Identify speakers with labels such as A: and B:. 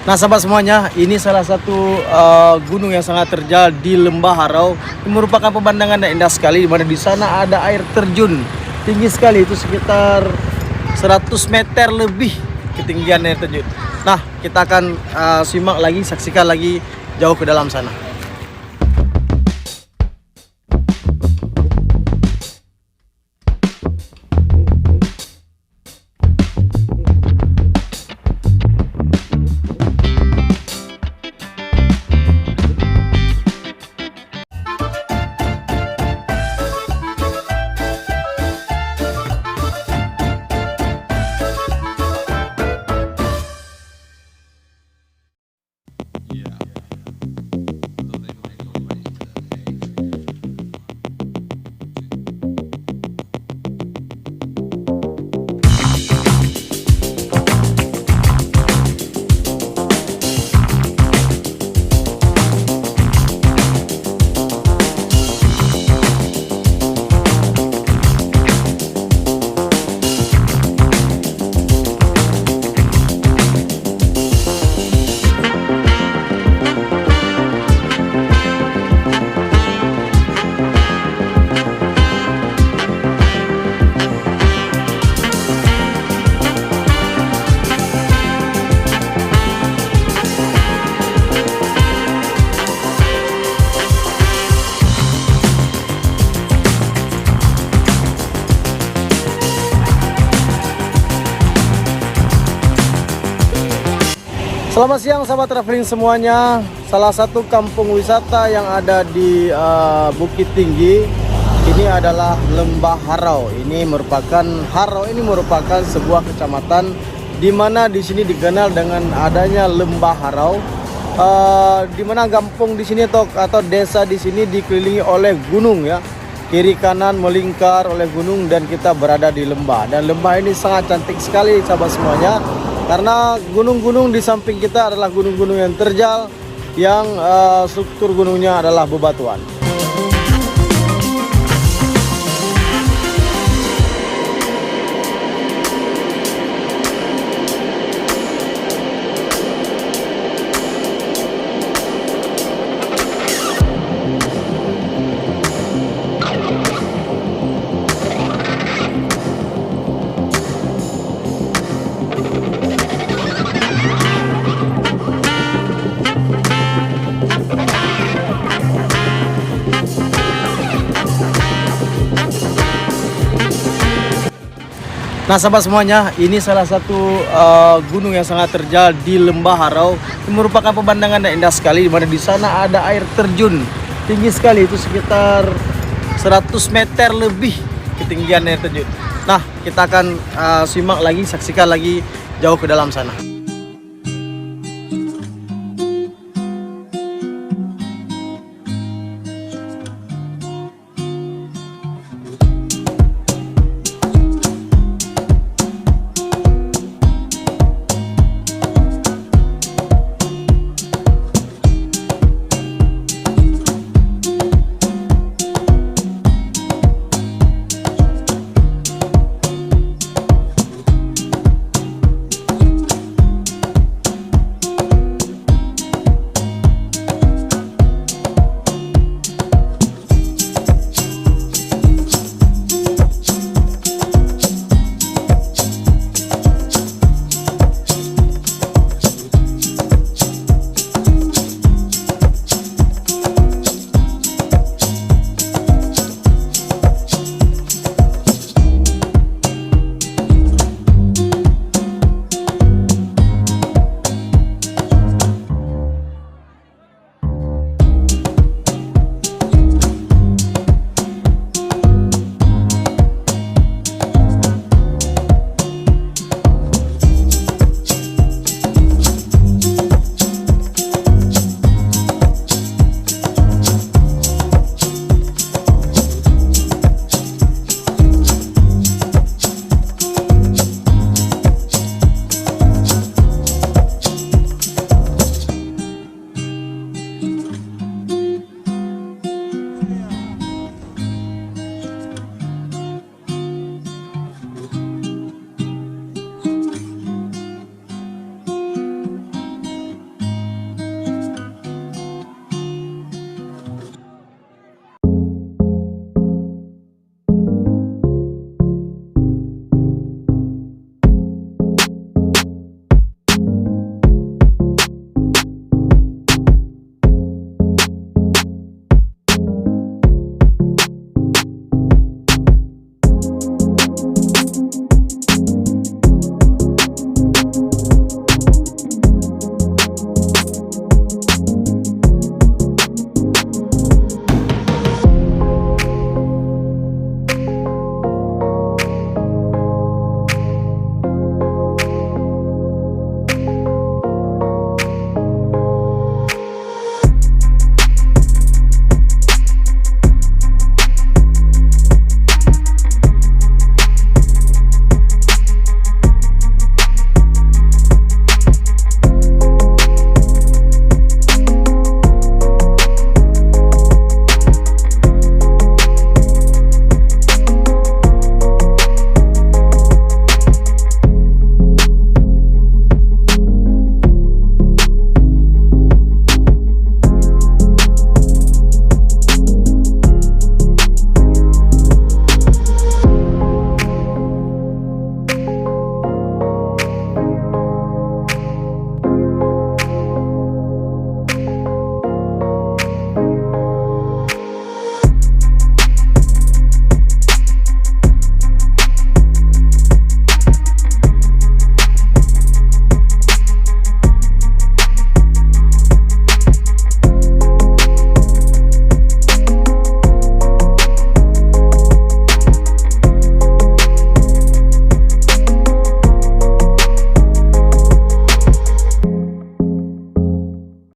A: Nah sahabat semuanya, ini salah satu gunung yang sangat terjal di Lembah Harau. Ini merupakan pemandangan yang indah sekali, di mana di sana ada air terjun tinggi sekali, itu sekitar 100 meter lebih ketinggian air terjun. Nah kita akan simak lagi, saksikan lagi jauh ke dalam sana. Selamat siang sahabat traveling semuanya. Salah satu kampung wisata yang ada di Bukit Tinggi ini adalah Lembah Harau. Ini merupakan sebuah kecamatan di mana di sini dikenal dengan adanya Lembah Harau. Di mana kampung di sini atau desa di sini dikelilingi oleh gunung ya. Kiri kanan melingkar oleh gunung dan kita berada di lembah. Dan lembah ini sangat cantik sekali sahabat semuanya. Karena gunung-gunung di samping kita adalah gunung-gunung yang terjal, yang struktur gunungnya adalah bebatuan. Nah sahabat semuanya, ini salah satu gunung yang sangat terjal di Lembah Harau. Ini merupakan pemandangan yang indah sekali, di mana di sana ada air terjun tinggi sekali, itu sekitar 100 meter lebih ketinggian air terjun. Nah kita akan simak lagi, saksikan lagi jauh ke dalam sana.